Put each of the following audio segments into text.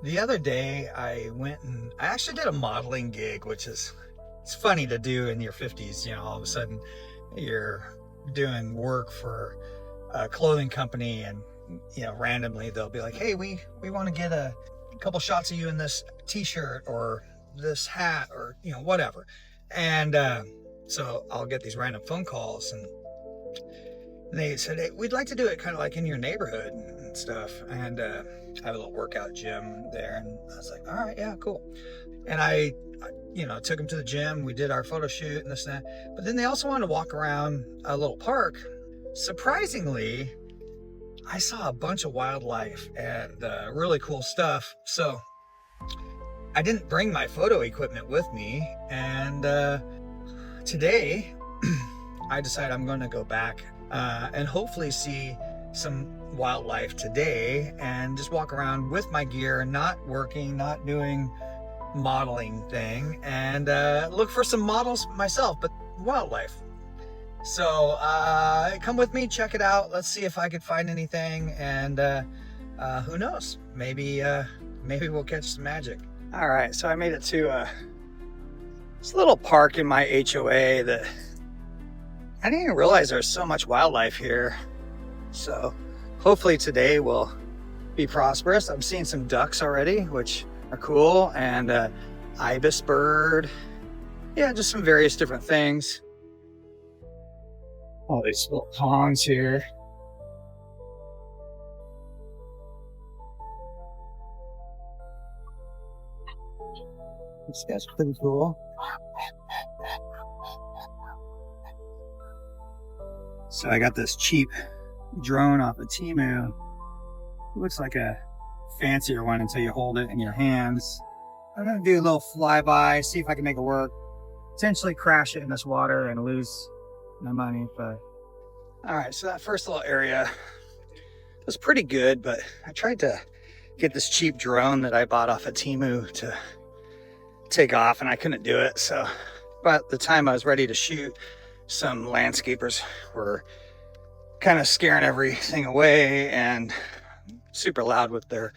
the other day I went and I actually did a modeling gig, which is, it's funny to do in your 50s. You know, all of a sudden you're doing work for a clothing company, and you know, randomly they'll be like, hey, we want to get a couple shots of you in this t-shirt or this hat, or you know, whatever. And so I'll get these random phone calls, and they said, hey, we'd like to do it kind of like in your neighborhood and stuff. And I have a little workout gym there, and I was like, all right, yeah, cool. And I you know, took them to the gym. We did our photo shoot and this and that. But then they also wanted to walk around a little park. Surprisingly, I saw a bunch of wildlife and really cool stuff. So I didn't bring my photo equipment with me. And today I decided I'm going to go back and hopefully see some wildlife today and just walk around with my gear, not working, not doing modeling thing, and look for some models myself, but wildlife. So come with me, check it out. Let's see if I could find anything, and who knows, maybe we'll catch some magic. All right, so I made it to this little park in my HOA that I didn't even realize there's so much wildlife here. So hopefully today will be prosperous. I'm seeing some ducks already, which are cool, and ibis bird. Yeah, just some various different things. All these little ponds here. This guy's pretty cool. So I got this cheap drone off of TEMU. It looks like a fancier one until you hold it in your hands. I'm gonna do a little flyby, see if I can make it work. Potentially crash it in this water and lose my money, but all right. So that first little area was pretty good, but I tried to get this cheap drone that I bought off of TEMU to take off, and I couldn't do it. So by the time I was ready to shoot, some landscapers were kind of scaring everything away and super loud with their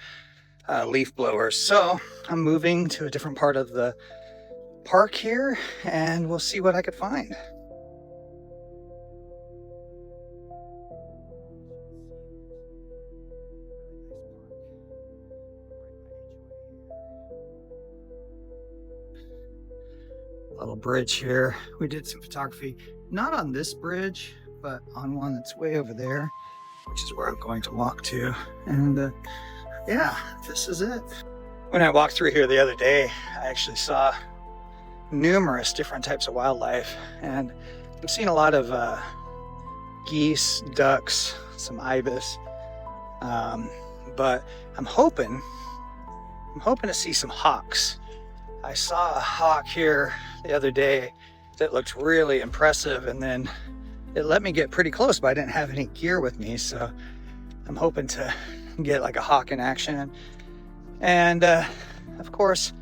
leaf blowers. So I'm moving to a different part of the park here, and we'll see what I could find. Little bridge here. We did some photography, not on this bridge, but on one that's way over there, which is where I'm going to walk to. And yeah, this is it. When I walked through here the other day, I actually saw numerous different types of wildlife, and I've seen a lot of geese, ducks, some ibis, but I'm hoping to see some hawks. I saw a hawk here the other day that looked really impressive, and then it let me get pretty close, but I didn't have any gear with me, so I'm hoping to get like a hawk in action. And of course,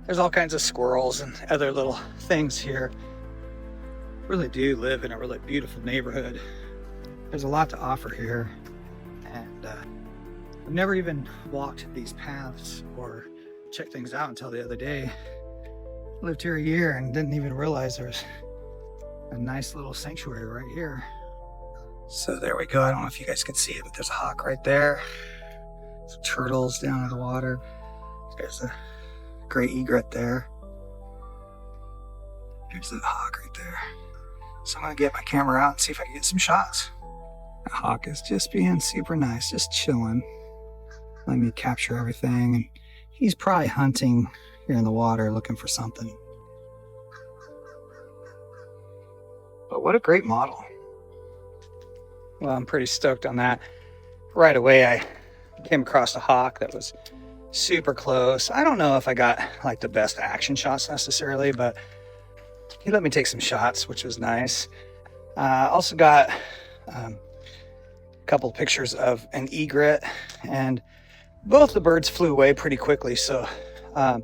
there's all kinds of squirrels and other little things here. Really do live in a really beautiful neighborhood. There's a lot to offer here, and I've never even walked these paths or checked things out until the other day. Lived here a year and didn't even realize there's a nice little sanctuary right here. So there we go. I don't know if you guys can see it, but there's a hawk right there. Some turtles down in the water. There's a gray egret there. There's the hawk right there. So I'm gonna get my camera out and see if I can get some shots. The hawk is just being super nice, just chilling. Let me capture everything. And he's probably hunting here in the water, looking for something. But what a great model. Well, I'm pretty stoked on that. Right away, I came across a hawk that was super close. I don't know if I got like the best action shots necessarily, but he let me take some shots, which was nice. Also got a couple of pictures of an egret, and both the birds flew away pretty quickly. So I'm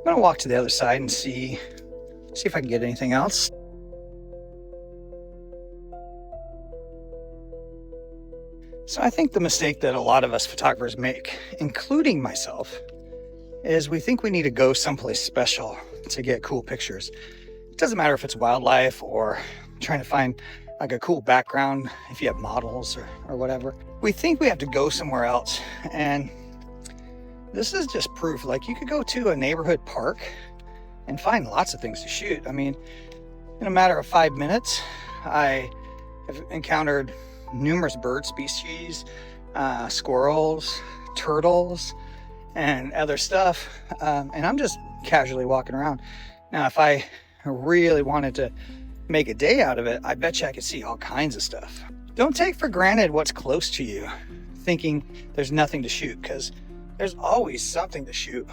gonna walk to the other side and see if I can get anything else. So I think the mistake that a lot of us photographers make, including myself, is we think we need to go someplace special to get cool pictures. It doesn't matter if it's wildlife or trying to find like a cool background if you have models or whatever. We think we have to go somewhere else, and this is just proof. Like, you could go to a neighborhood park and find lots of things to shoot. I mean, in a matter of 5 minutes, I have encountered numerous bird species, squirrels, turtles, and other stuff, and I'm just casually walking around. Now, if I really wanted to make a day out of it, I bet you I could see all kinds of stuff. Don't take for granted what's close to you, thinking there's nothing to shoot, because there's always something to shoot.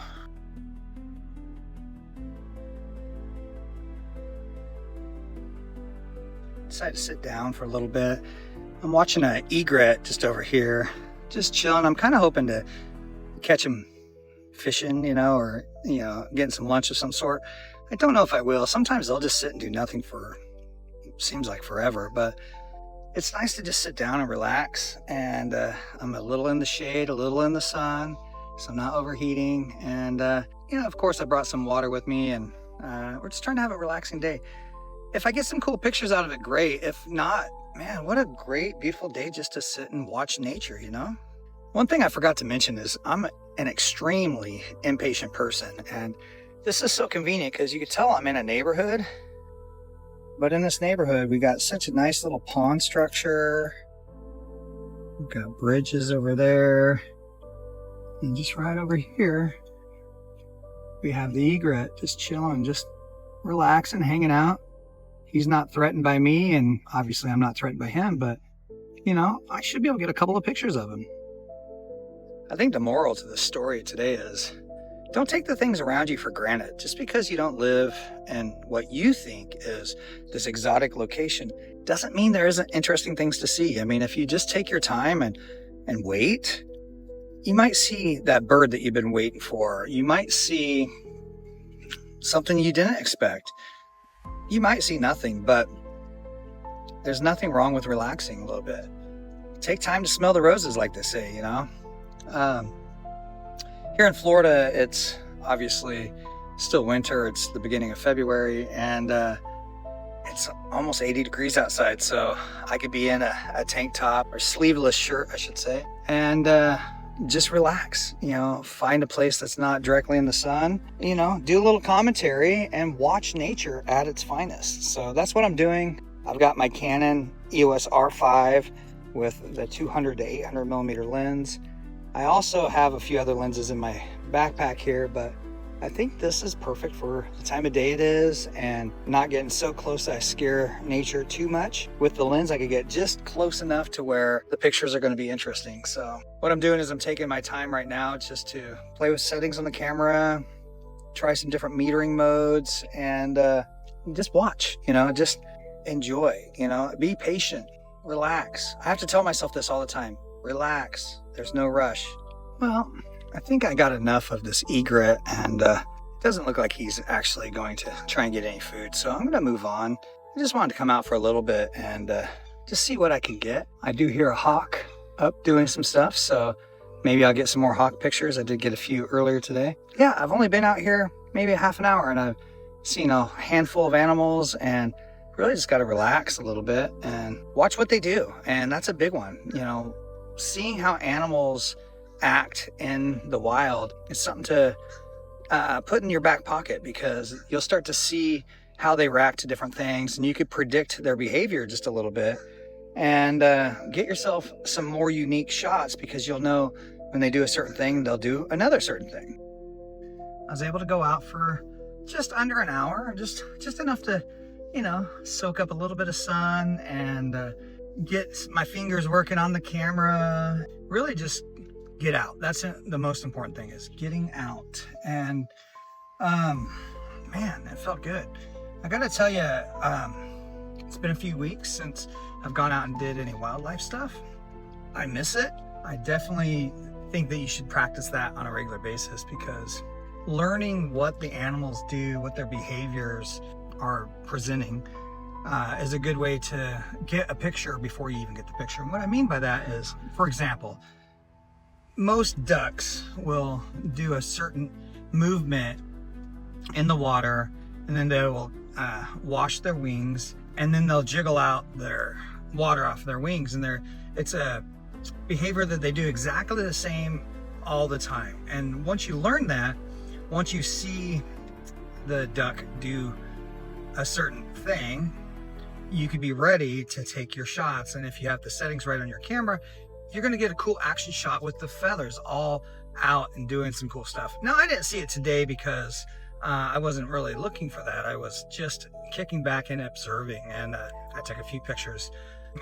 Decided to sit down for a little bit. I'm watching an egret just over here, just chilling. I'm kind of hoping to catch him fishing, or getting some lunch of some sort. I don't know if I will. Sometimes they'll just sit and do nothing for, seems like forever, but it's nice to just sit down and relax. And I'm a little in the shade, a little in the sun, so I'm not overheating. And of course I brought some water with me, and we're just trying to have a relaxing day. If I get some cool pictures out of it, great. If not, man, what a great, beautiful day just to sit and watch nature, One thing I forgot to mention is I'm an extremely impatient person, and this is so convenient because you can tell I'm in a neighborhood. But in this neighborhood, we got such a nice little pond structure. We've got bridges over there. And just right over here, we have the egret just chilling, just relaxing, hanging out. He's not threatened by me, and obviously I'm not threatened by him, but I should be able to get a couple of pictures of him. I think the moral to the story today is, don't take the things around you for granted. Just because you don't live in what you think is this exotic location doesn't mean there isn't interesting things to see. I mean, if you just take your time and wait, you might see that bird that you've been waiting for. You might see something you didn't expect. You might see nothing, but there's nothing wrong with relaxing a little bit. Take time to smell the roses, like they say, Here in Florida, it's obviously still winter. It's the beginning of February, and it's almost 80 degrees outside, so I could be in a tank top or sleeveless shirt, I should say, and just relax, find a place that's not directly in the sun, do a little commentary and watch nature at its finest. So that's what I'm doing. I've got my Canon EOS R5 with the 200 to 800 millimeter lens. I also have a few other lenses in my backpack here, but I think this is perfect for the time of day it is and not getting so close that I scare nature too much. With the lens, I could get just close enough to where the pictures are going to be interesting. So what I'm doing is I'm taking my time right now just to play with settings on the camera, try some different metering modes, and just watch, just enjoy, be patient, relax. I have to tell myself this all the time. Relax. There's no rush. Well, I think I got enough of this egret, and it doesn't look like he's actually going to try and get any food, so I'm going to move on. I just wanted to come out for a little bit and just see what I can get. I do hear a hawk up doing some stuff, so maybe I'll get some more hawk pictures. I did get a few earlier today. Yeah, I've only been out here maybe a half an hour, and I've seen a handful of animals, and really just got to relax a little bit and watch what they do. And that's a big one. Seeing how animals act in the wild is something to put in your back pocket, because you'll start to see how they react to different things, and you could predict their behavior just a little bit and get yourself some more unique shots, because you'll know when they do a certain thing, they'll do another certain thing. I was able to go out for just under an hour, just enough to, soak up a little bit of sun and get my fingers working on the camera. Really just get out. That's the most important thing, is getting out. And man, it felt good. I gotta tell you, it's been a few weeks since I've gone out and did any wildlife stuff. I miss it. I definitely think that you should practice that on a regular basis, because learning what the animals do, what their behaviors are presenting, is a good way to get a picture before you even get the picture. And what I mean by that is, for example, most ducks will do a certain movement in the water, and then they will wash their wings, and then they'll jiggle out their water off their wings. And it's a behavior that they do exactly the same all the time. And once you learn that, once you see the duck do a certain thing, you could be ready to take your shots. And if you have the settings right on your camera, you're going to get a cool action shot with the feathers all out and doing some cool stuff. Now, I didn't see it today because I wasn't really looking for that. I was just kicking back and observing, and I took a few pictures.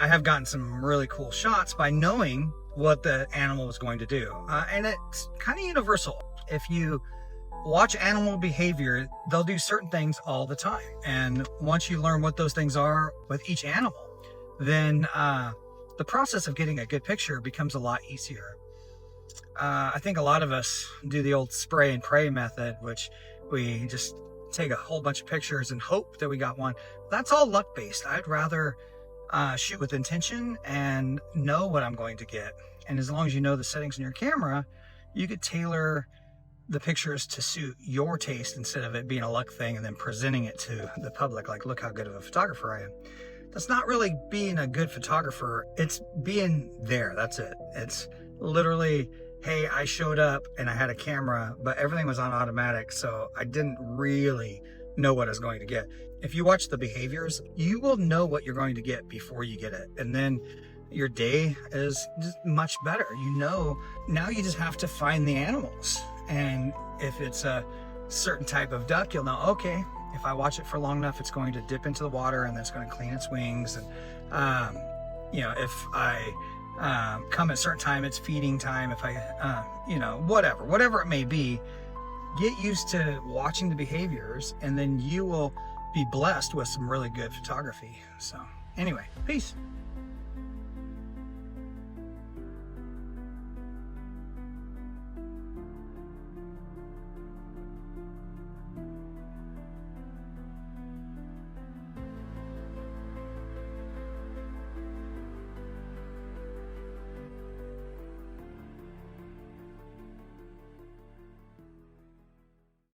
I have gotten some really cool shots by knowing what the animal was going to do. And it's kind of universal. If you watch animal behavior, they'll do certain things all the time. And once you learn what those things are with each animal, then the process of getting a good picture becomes a lot easier. I think a lot of us do the old spray and pray method, which we just take a whole bunch of pictures and hope that we got one. That's all luck based. I'd rather shoot with intention and know what I'm going to get. And as long as you know the settings in your camera, you could tailor the pictures to suit your taste instead of it being a luck thing and then presenting it to the public like, look how good of a photographer I am. That's not really being a good photographer. It's being there. That's it. It's literally, hey, I showed up and I had a camera, but everything was on automatic, so I didn't really know what I was going to get. If you watch the behaviors, you will know what you're going to get before you get it. And then your day is just much better. You know, now you just have to find the animals. And if it's a certain type of duck, you'll know, okay, if I watch it for long enough, it's going to dip into the water and then it's going to clean its wings. And, you know, if I come at a certain time, it's feeding time. If I, you know, whatever it may be, get used to watching the behaviors, and then you will be blessed with some really good photography. So anyway, peace.